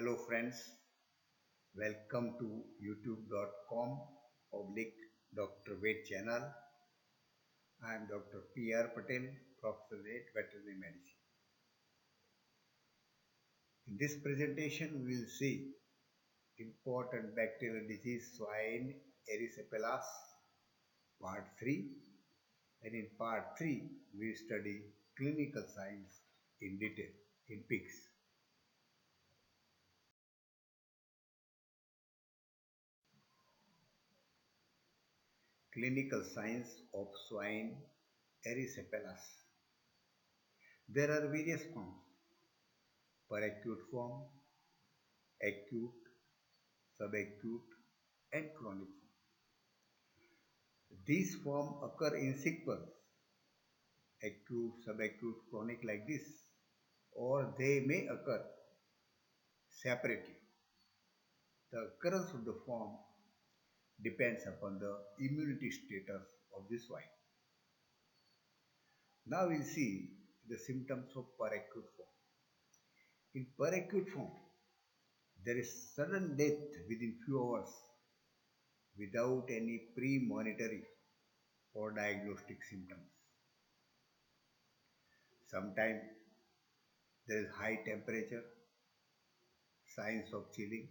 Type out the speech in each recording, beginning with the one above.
Hello friends, welcome to youtube.com oblique Dr. Ved channel. I am Dr. P.R. Patel, Professor at Veterinary Medicine. In this presentation, we will see important bacterial disease swine erysipelas part 3, and in part 3 we study clinical signs in detail in pigs. Clinical signs of swine erysipelas. There are various forms: per acute form, acute, subacute, and chronic form. These forms occur in sequence: acute, subacute, chronic, like this, or they may occur separately. The occurrence of the form depends upon the immunity status of the swine. Now we'll see the symptoms of per acute form. In per acute form, there is sudden death within few hours without any premonitory or diagnostic symptoms. Sometimes there is high temperature, signs of chilling,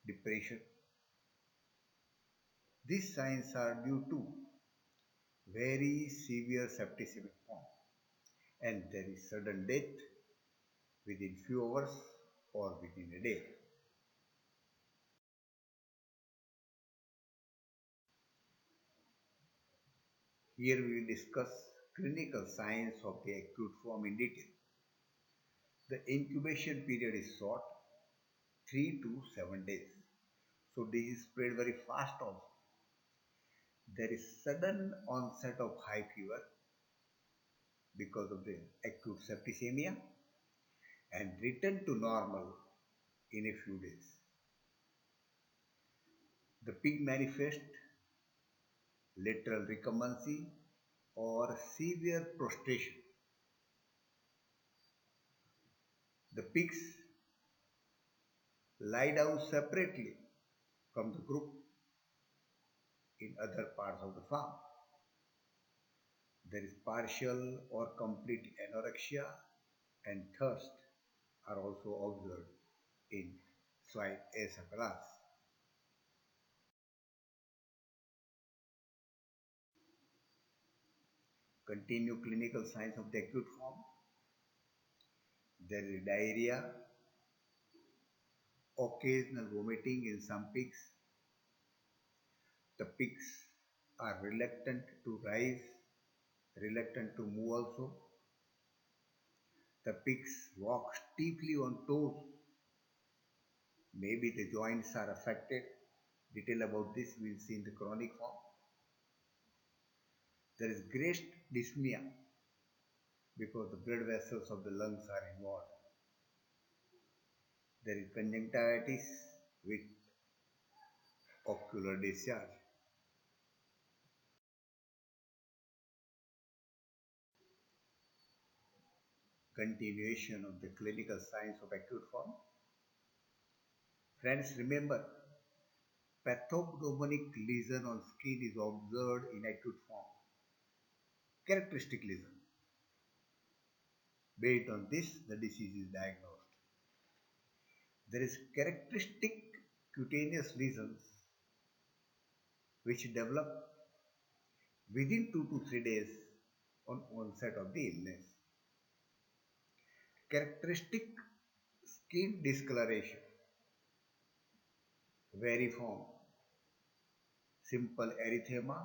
depression. These signs are due to very severe septicemic form, and there is sudden death within few hours or within a day. Here we will discuss clinical signs of the acute form in detail. The incubation period is short, 3 to 7 days. So this is spread very fast also. There is sudden onset of high fever because of the acute septicemia and return to normal in a few days. The pig manifest lateral recumbency or severe prostration. The pigs lie down separately from the group in other parts of the farm. There is partial or complete anorexia and thirst are also observed in swine erysipelas. Continue clinical signs of the acute form. There is diarrhea, occasional vomiting in some pigs. The pigs are reluctant to rise, reluctant to move also. The pigs walk stiffly on toes. Maybe the joints are affected. Detail about this we will see in the chronic form. There is great dyspnea because the blood vessels of the lungs are involved. There is conjunctivitis with ocular discharge. Continuation of the clinical signs of acute form. Friends, remember, pathognomonic lesion on skin is observed in acute form. Characteristic lesion. Based on this, the disease is diagnosed. There is characteristic cutaneous lesions which develop within 2 to 3 days on onset of the illness. Characteristic skin discoloration vary from simple erythema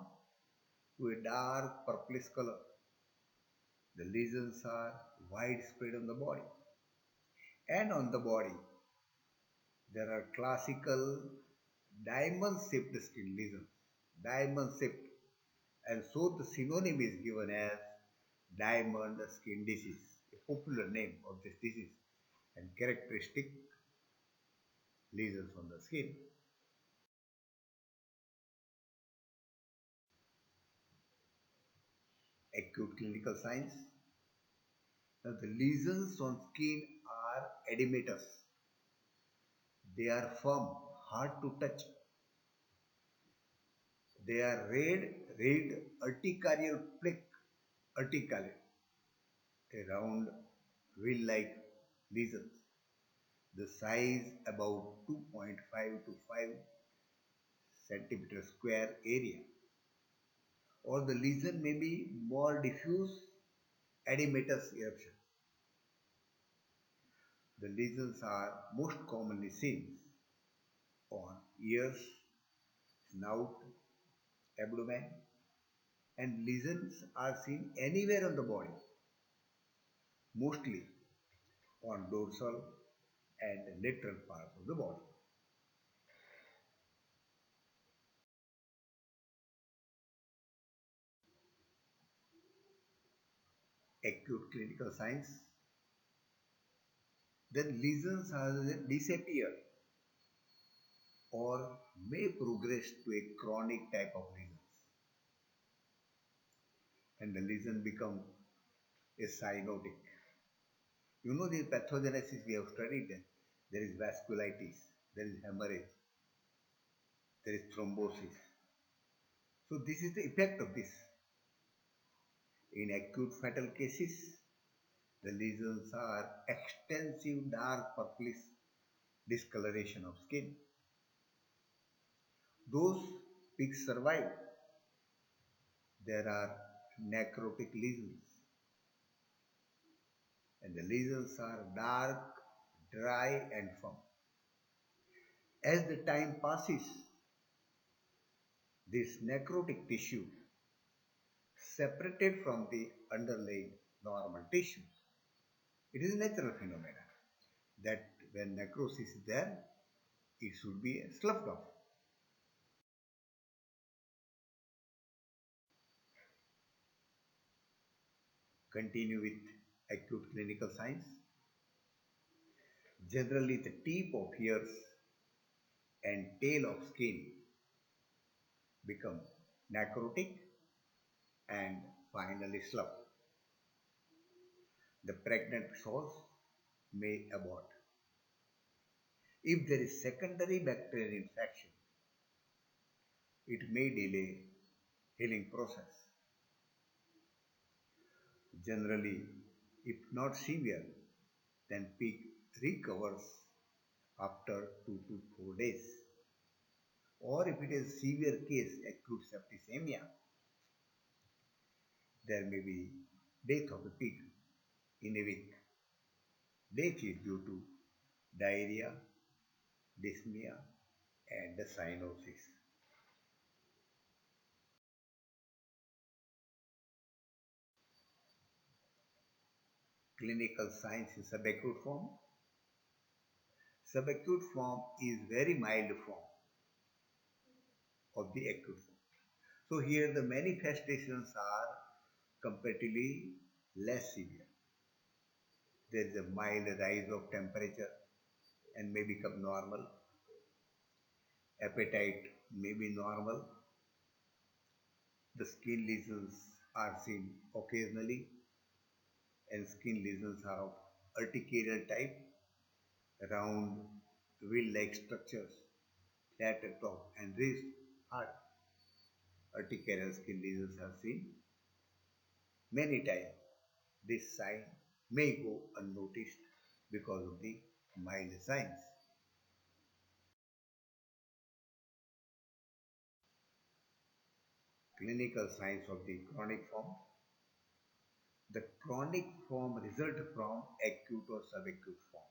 to a dark purplish color. The lesions are widespread on the body. And on the body, there are classical diamond-shaped skin lesions. Diamond-shaped. And so the synonym is given as diamond skin disease, a popular name of this disease, and characteristic lesions on the skin. Acute clinical signs. Now the lesions on skin are edematous. They are firm, hard to touch. They are red urticarial plaque, urticale, a round wheel-like lesions. The size about 2.5 to 5 centimeter square area, or the lesion may be more diffuse edematous eruption. The lesions are most commonly seen on ears, snout, abdomen, and lesions are seen anywhere on the body, mostly on dorsal and lateral parts of the body. Acute clinical signs, then lesions either disappear or may progress to a chronic type of lesions, and the lesion become a cyanotic. You know the pathogenesis we have studied that there is vasculitis, there is hemorrhage, there is thrombosis. So this is the effect of this. In acute fatal cases, the lesions are extensive dark purplish discoloration of skin. Those pigs survive. There are necrotic lesions, and the lesions are dark, dry, and firm. As the time passes, this necrotic tissue separated from the underlying normal tissues. It is a natural phenomenon that when necrosis is there, it should be sloughed off. Continue with acute clinical signs. Generally, the tip of ears and tail of skin become necrotic and finally sloughed. The pregnant source may abort. If there is secondary bacterial infection, it may delay healing process. Generally, if not severe, then pig recovers after 2 to 4 days. Or if it is severe case, acute septicemia, there may be death of the pig in a week. Death is due to diarrhea, dyspnea, and cyanosis. Clinical signs in subacute form. Subacute form is very mild form of the acute form. So here the manifestations are comparatively less severe. There is a mild rise of temperature and may become normal. Appetite may be normal. The skin lesions are seen occasionally, and skin lesions are of urticarial type, round wheel-like structures, flat at top and raised hard. Urticarial skin lesions are seen many times. This sign may go unnoticed because of the mild signs. Clinical signs of the chronic form. The chronic form result from acute or subacute form,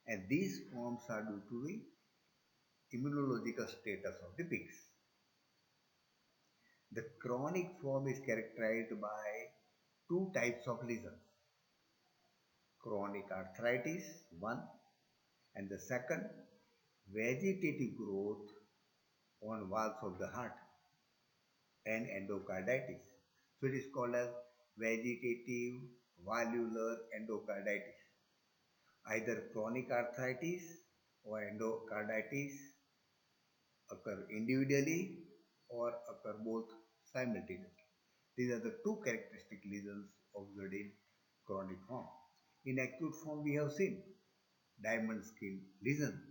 and these forms are due to the immunological status of the pigs. The chronic form is characterized by two types of lesions: chronic arthritis, one, and the second, vegetative growth on walls of the heart and endocarditis. So it is called as vegetative valvular endocarditis. Either chronic arthritis or endocarditis occur individually or occur both simultaneously. These are the two characteristic lesions observed in chronic form. In acute form, we have seen diamond skin lesion,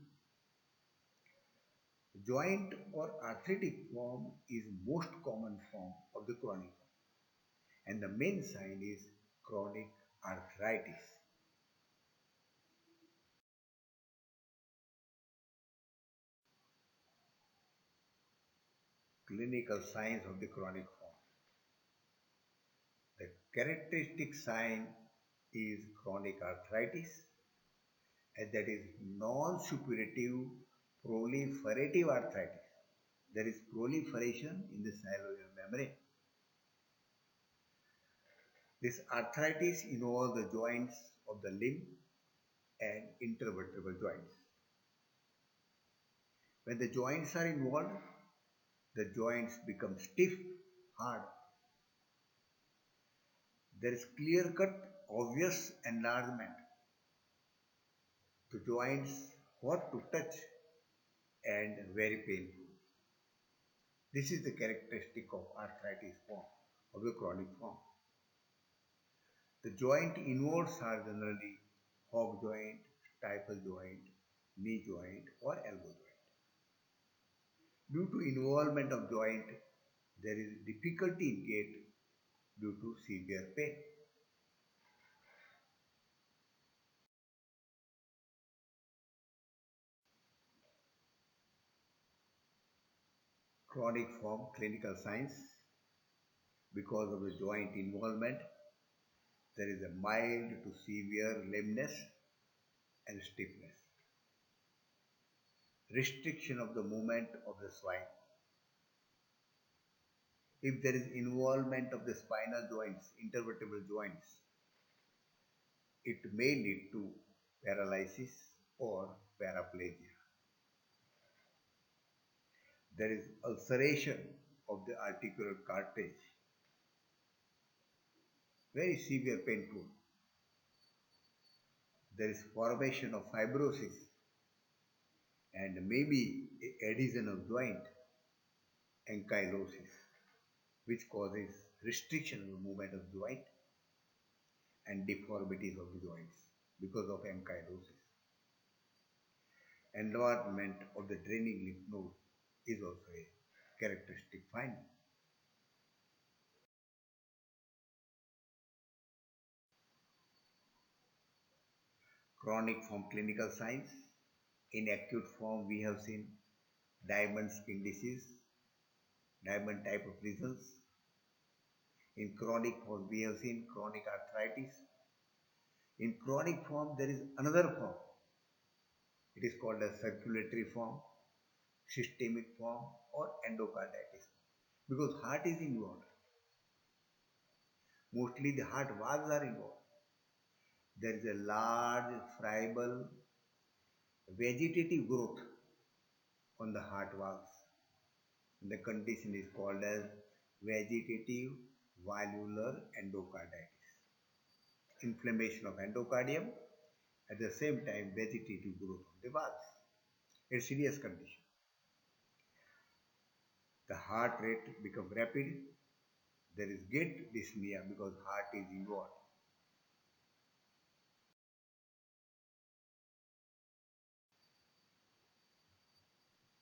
Joint or arthritic form is most common form of the chronic form, and the main sign is chronic arthritis. Clinical signs of the chronic form. The characteristic sign is chronic arthritis, and that is non-suppurative proliferative arthritis. There is proliferation in the synovial membrane. This arthritis involves the joints of the limb and intervertebral joints. When the joints are involved, the joints become stiff, hard. There is clear-cut, obvious enlargement. The joints hot to touch and very painful. This is the characteristic of arthritis form, of the chronic form. The joint involves are generally hop joint, staple joint, knee joint or elbow joint. Due to involvement of joint, there is difficulty in gait due to severe pain. Chronic form clinical signs. Because of the joint involvement, there is a mild to severe lameness and stiffness. Restriction of the movement of the spine. If there is involvement of the spinal joints, intervertebral joints, it may lead to paralysis or paraplegia. There is ulceration of the articular cartilage, very severe painful. There is formation of fibrosis and maybe adhesion of joint, ankylosis, which causes restriction of the movement of joint and deformities of the joints because of ankylosis. Enlargement of the draining lymph node is also a characteristic finding. Chronic form clinical signs. In acute form, we have seen diamond skin disease, diamond type of lesions. In chronic form, we have seen chronic arthritis. In chronic form, there is another form. It is called a circulatory form, systemic form, or endocarditis. Because heart is involved. Mostly the heart valves are involved. There is a large, friable, vegetative growth on the heart valves. The condition is called as vegetative valvular endocarditis. Inflammation of endocardium, at the same time vegetative growth of the valves. A serious condition. The heart rate becomes rapid. There is gait dyspnea because heart is involved.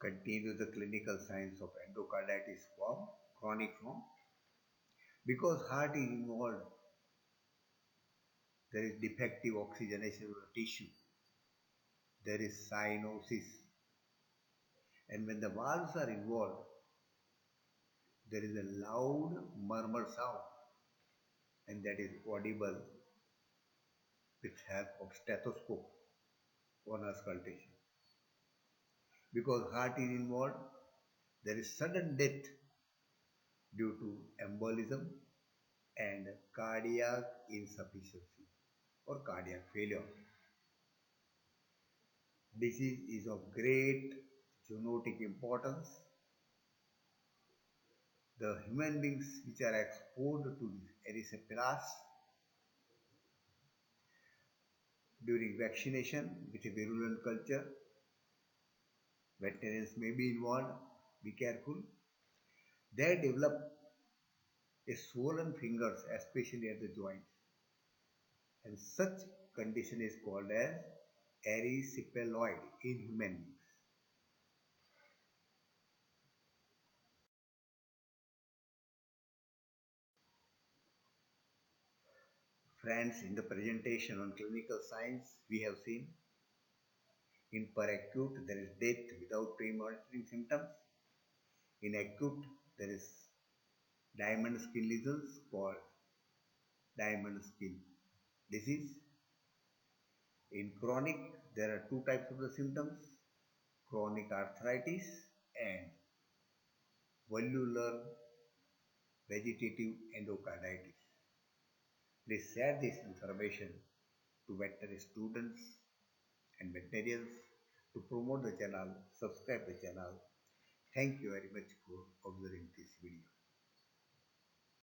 Continue the clinical signs of endocarditis form, chronic form. Because heart is involved, there is defective oxygenation of the tissue. There is cyanosis. And when the valves are involved, there is a loud murmur sound, and that is audible with help of stethoscope on auscultation. Because heart is involved, there is sudden death due to embolism and cardiac insufficiency or cardiac failure. Disease is of great zoonotic importance. The human beings which are exposed to erysipelas during vaccination with a virulent culture, veterinarians may be involved, be careful. They develop a swollen fingers, especially at the joints. And such condition is called as erysipeloid in human beings. Friends, in the presentation on clinical science, we have seen in peracute there is death without pre-monitoring symptoms. In acute, there is diamond skin lesions called diamond skin disease. In chronic, there are two types of the symptoms, chronic arthritis and valvular vegetative endocarditis. Please share this information to veterinary students and veterinarians to promote the channel, subscribe the channel. Thank you very much for observing this video.